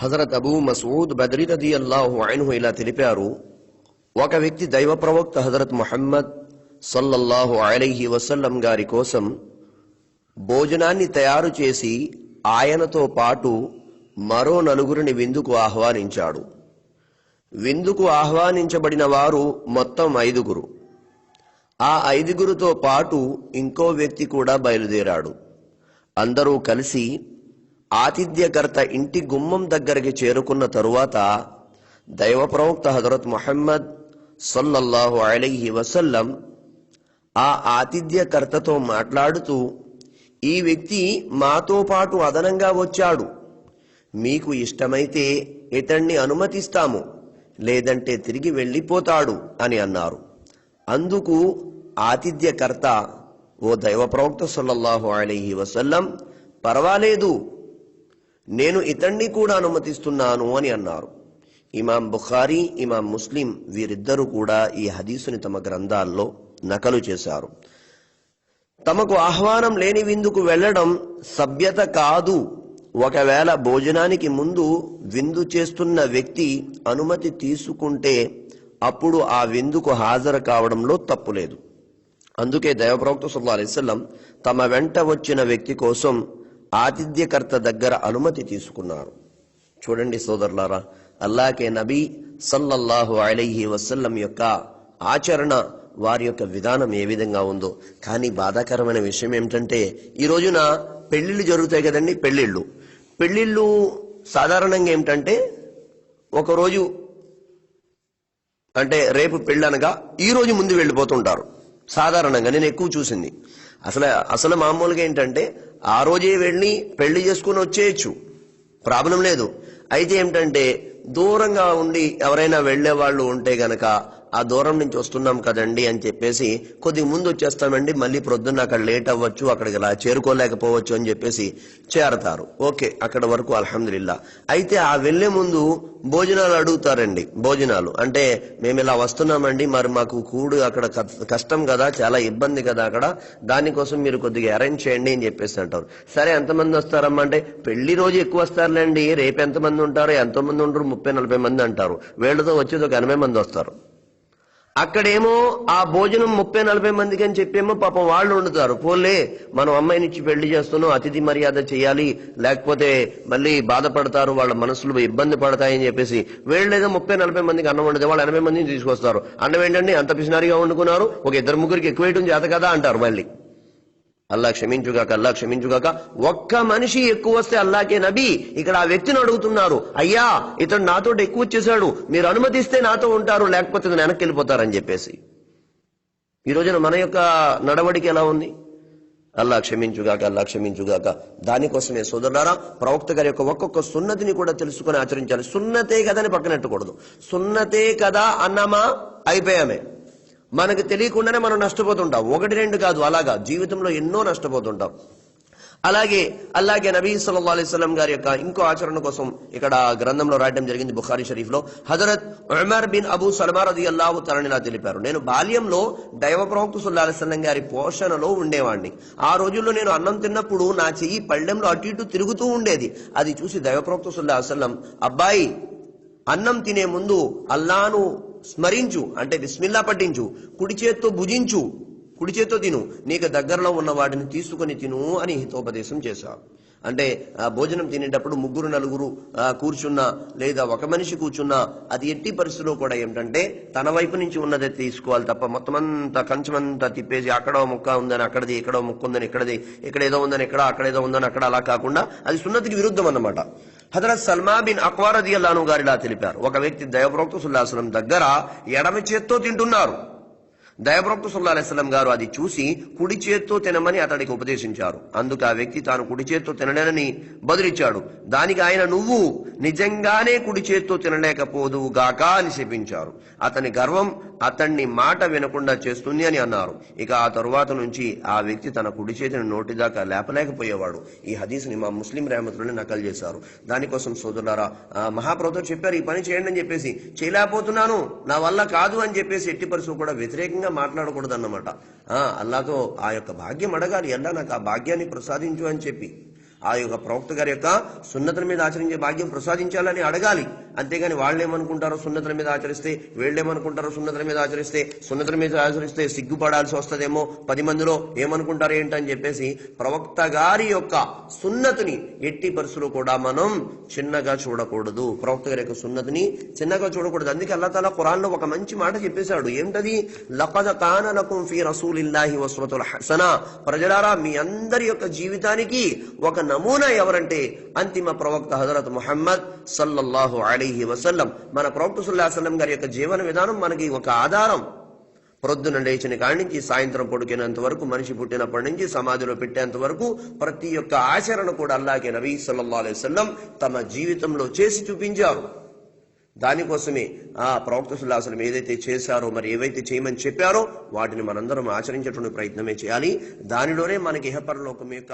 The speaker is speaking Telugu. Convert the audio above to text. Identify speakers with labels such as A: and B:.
A: హజరత్ అబూ మసూద్ బద్రీ రదియల్లాహు అన్హు ఇలా తెలిపారు, ఒక వ్యక్తి దైవ ప్రవక్త హజరత్ ముహమ్మద్ సల్లల్లాహు అలైహి వసల్లం గారి కోసం భోజనాన్ని తయారు చేసి ఆయనతో పాటు మరో నలుగురిని విందుకు ఆహ్వానించాడు. విందుకు ఆహ్వానించబడిన వారు మొత్తం 5గురు. ఆ 5గురితో పాటు ఇంకో వ్యక్తి కూడా బయలుదేరాడు. అందరూ కలిసి ఆతిథ్యకర్త ఇంటి గుమ్మం దగ్గరికి చేరుకున్న తరువాత దైవ ప్రవక్త హజరత్ ముహమ్మద్ సల్లల్లాహు అలైహి వసల్లం ఆ ఆతిథ్యకర్తతో మాట్లాడుతూ, ఈ వ్యక్తి మాతో పాటు అదనంగా వచ్చాడు, మీకు ఇష్టమైతే ఇతన్ని అనుమతిస్తాము, లేదంటే తిరిగి వెళ్ళిపోతాడు అని అన్నారు. అందుకు ఆతిథ్యకర్త, ఓ దైవ ప్రవక్త సల్లల్లాహు అలైహి వసల్లం, పర్వాలేదు, నేను ఇతన్ని కూడా అనుమతిస్తున్నాను అని అన్నారు. ఇమాం బుఖారీ, ఇమాం ముస్లిం వీరిద్దరూ కూడా ఈ హదీసుని తమ గ్రంథాల్లో నకలు చేశారు. తమకు ఆహ్వానం లేని విందుకు వెళ్లడం సభ్యత కాదు. ఒకవేళ భోజనానికి ముందు విందు చేస్తున్న వ్యక్తి అనుమతి తీసుకుంటే అప్పుడు ఆ విందుకు హాజరు కావడంలో తప్పులేదు. అందుకే దైవ ప్రవక్త సల్లల్లాహు అలైహి వసల్లం తమ వెంట వచ్చిన వ్యక్తి కోసం ఆతిథ్యకర్త దగ్గర అనుమతి తీసుకున్నారు. చూడండి సోదరులారా, అల్లాహ్కే నబీ సల్లల్లాహు అలైహి వసల్లం యొక్క ఆచరణ, వారి యొక్క విధానం ఏ విధంగా ఉందో. కానీ బాధాకరమైన విషయం ఏమిటంటే, ఈ రోజున పెళ్లిళ్ళు జరుగుతాయి కదండి. పెళ్లిళ్ళు సాధారణంగా ఏమిటంటే, ఒకరోజు అంటే రేపు పెళ్లి అనగా ఈ రోజు ముందు వెళ్ళిపోతుంటారు. సాధారణంగా నేను ఎక్కువ చూసింది. అసలు మామూలుగా ఏంటంటే, ఆ రోజే వెళ్ళి పెళ్లి చేసుకుని వచ్చేయచ్చు, ప్రాబ్లం లేదు. అయితే ఏమిటంటే, దూరంగా ఉండి ఎవరైనా వెళ్లే వాళ్ళు ఉంటే గనక, ఆ దూరం నుంచి వస్తున్నాం కదండి అని చెప్పేసి కొద్దిగా ముందు వచ్చేస్తామండి, మళ్ళీ ప్రొద్దున్న అక్కడ లేట్ అవ్వచ్చు, అక్కడికి ఇలా చేరుకోలేకపోవచ్చు అని చెప్పేసి చేరతారు. ఓకే, అక్కడ వరకు అల్హమ్దులిల్లా. అయితే ఆ వెళ్లే ముందు భోజనాలు అడుగుతారండి. భోజనాలు అంటే, మేము ఇలా వస్తున్నామండి, మరి మాకు కూడు అక్కడ కష్టం కదా, చాలా ఇబ్బంది కదా అక్కడ, దానికోసం మీరు కొద్దిగా అరేంజ్ చేయండి అని చెప్పేసి అంటారు. సరే, ఎంతమంది వస్తారమ్మా అంటే, పెళ్లి రోజు ఎక్కువ వస్తారులేండి, రేపు ఎంతమంది ఉంటారు, ఎంతమంది ఉంటారు, 30-40 మంది అంటారు. వీళ్లతో వచ్చేది ఒక 80 మంది వస్తారు. అక్కడేమో ఆ భోజనం 30-40 మందికి అని చెప్పేమో పాపం వాళ్ళు వండుతారు. పోలే, మనం అమ్మాయినిచ్చి పెళ్లి చేస్తున్నాం, అతిథి మర్యాద చేయాలి, లేకపోతే మళ్ళీ బాధపడతారు, వాళ్ళ మనసులు ఇబ్బంది పడతాయని చెప్పేసి వీళ్ళేదో 30-40 మందికి అన్నం వండితే వాళ్ళు 80 మందిని తీసుకొస్తారు. అన్నం ఏంటండి అంత పిసినారిగా వండుకున్నారు, ఒక 2-3 ఎక్కువ వేయటం చేత కదా అంటారు. మళ్ళీ అల్లా క్షమించుగాక, ఒక్క మనిషి ఎక్కువ వస్తే అల్లాకే నబీ ఇక్కడ ఆ వ్యక్తిని అడుగుతున్నారు, అయ్యా ఇతడు నాతో ఎక్కువ వచ్చేసాడు, మీరు అనుమతిస్తే నాతో ఉంటారు, లేకపోతే వెనక్కి వెళ్ళిపోతారని చెప్పేసి. ఈ రోజున మన యొక్క నడవడికి ఎలా ఉంది? అల్లా క్షమించుగాక. దానికోసమే సోదరులారా, ప్రవక్త గారి యొక్క ఒక్కొక్క సున్నతిని కూడా తెలుసుకుని ఆచరించాలి. సున్నతే కదా అని పక్కనెట్టకూడదు. సున్నతే కదా అన్నామా అయిపోయామే, మనకు తెలియకుండానే మనం నష్టపోతుంటాం. 1-2 కాదు, అలాగా జీవితంలో ఎన్నో నష్టపోతుంటాం. అలాగే నబీ సల్లల్లాహు అలైహి వసల్లం గారి యొక్క ఇంకో ఆచరణ కోసం ఇక్కడ గ్రంథంలో రాయడం జరిగింది. బుఖారీ షరీఫ్ లో Hazrat Umar bin Abu Salma రదియల్లాహు తఆలా ఇలా తెలిపారు, నేను బాల్యంలో దైవ ప్రవక్త సల్లల్లాహు అలైహి వసల్లం గారి పోషణలో ఉండేవాడిని. ఆ రోజుల్లో నేను అన్నం తిన్నప్పుడు నా చెయ్యి పళ్ళెంలో అటు ఇటు తిరుగుతూ ఉండేది. అది చూసి దైవ ప్రవక్త సల్లల్లాహు అలైహి వసల్లం, అబ్బాయి అన్నం తినే ముందు అల్లాను స్మరించు, అంటే బిస్మిల్లా పట్టించు, కుడి చేత్తో భుజించు, కుడి చేత్తో తిను, నీకు దగ్గరలో ఉన్న వాటిని తీసుకుని తిను అని హితోపదేశం చేశారు. అంటే భోజనం తినేటప్పుడు 3-4 కూర్చున్నా, లేదా ఒక మనిషి కూర్చున్నా, అది ఎట్టి పరిస్థితిలో కూడా ఏమిటంటే తన వైపు నుంచి ఉన్నదే తీసుకోవాలి తప్ప మొత్తం అంతా కంచమంతా తిప్పేసి అక్కడో ముక్క ఉందని అక్కడది, ఇక్కడో ముక్క ఉందని ఇక్కడది, ఇక్కడ ఏదో ఉందని ఇక్కడ, అక్కడ ఏదో ఉందని అక్కడ, అలా కాకుండా అది సున్నతికి విరుద్ధం అన్నమాట. హజరత్ సల్మా బిన్ అక్వా రదియల్లాహు అన్హు గారు ఇలా తెలిపారు, ఒక వ్యక్తి దైవ ప్రవక్త సల్లల్లాహు అలైహి వసల్లం దగ్గర ఎడమ చేత్తో తింటున్నారు. దైవ ప్రవక్త సల్లల్లాహు అలైహి వసల్లం గారు అది చూసి కుడి చేత్తో తినమని అతడికి ఉపదేశించారు. అందుకు ఆ వ్యక్తి తాను కుడి చేత్తో తినలేనని బదులిచ్చాడు. దానికి ఆయన, నువ్వు నిజంగానే కుడి చేత్తో తినలేకపోదువు గాక అని శపించారు. అతని గర్వం అతన్ని మాట వినకుండా చేస్తుంది అని అన్నారు. ఇక ఆ తరువాత నుంచి ఆ వ్యక్తి తన కుడి చేతిని నోటి దాకా లేపలేకపోయేవాడు. ఈ హదీస్ని ఇమాం ముస్లిం రహమతుల్లాహి నకలు చేశారు. దానికోసం సోదరులారా, మహాప్రభువు చెప్పారు ఈ పని చేయండి అని చెప్పేసి, చేయలేకపోతున్నాను, నా వల్ల కాదు అని చెప్పేసి ఎట్టి పరిస్థితుల్లో కూడా వ్యతిరేకంగా మాట్లాడకూడదు అన్నమాట. అల్లాతో ఆ యొక్క భాగ్యం అడగాలి, అల్లా నాకు ఆ భాగ్యాన్ని ప్రసాదించు అని చెప్పి. ఆ యొక్క ప్రవక్త గారి యొక్క సున్నతుల మీద ఆచరించే భాగ్యం ప్రసాదించాలని అడగాలి. అంతేగాని వాళ్ళు ఏమనుకుంటారో సున్నతుల మీద ఆచరిస్తే, వీళ్ళేమనుకుంటారో సున్నతుల మీద ఆచరిస్తే సిగ్గుపడాల్సి వస్తుందేమో, 10 మందిలో ఏమనుకుంటారు ఏంటని చెప్పేసి ప్రవక్త గారి యొక్క సున్నతిని ఎట్టి పరిస్థితుల్లో కూడా మనం చిన్నగా చూడకూడదు. ప్రవక్త గారి యొక్క సున్నతిని చిన్నగా చూడకూడదు. అందుకే అల్లాహ్ తాలా ఖురాన్ లో ఒక మంచి మాట చెప్పేశాడు. ఏమిటది? లఖద్ కాన లకుం ఫీ రసూలిల్లాహి ఉస్వతుల్ హసనా. ప్రజలారా, మీ అందరి యొక్క జీవితానికి ఒక నమూనా ఎవరంటే అంతిమ ప్రవక్త హజరత్ ముహమ్మద్ సల్లల్లాహు అలైహి వసల్లం. మన ప్రవక్త సల్లల్లాహు అలైహి వసల్లం గారి యొక్క జీవన విధానం మనకి ఒక ఆధారం. ప్రొద్దున లేచిన కాడి నుంచి సాయంత్రం పడుకునేంత వరకు, మనిషి పుట్టినప్పటి నుంచి సమాధిలో పెట్టేంత వరకు ప్రతి ఒక్క ఆచరణ కూడా అల్లాహ్కి నబీ సల్లల్లాహు అలైహి వసల్లం తమ జీవితంలో చేసి చూపించారు. దానికోసమే ఆ ప్రవక్త సల్లల్లాహు అలైహి వసల్లం ఏదైతే చేశారో, మరి ఏవైతే చేయమని చెప్పారో వాటిని మనందరం ఆచరించేటువంటి ప్రయత్నమే చేయాలి. దానిలోనే మనకి ఇహపరలోకం యొక్క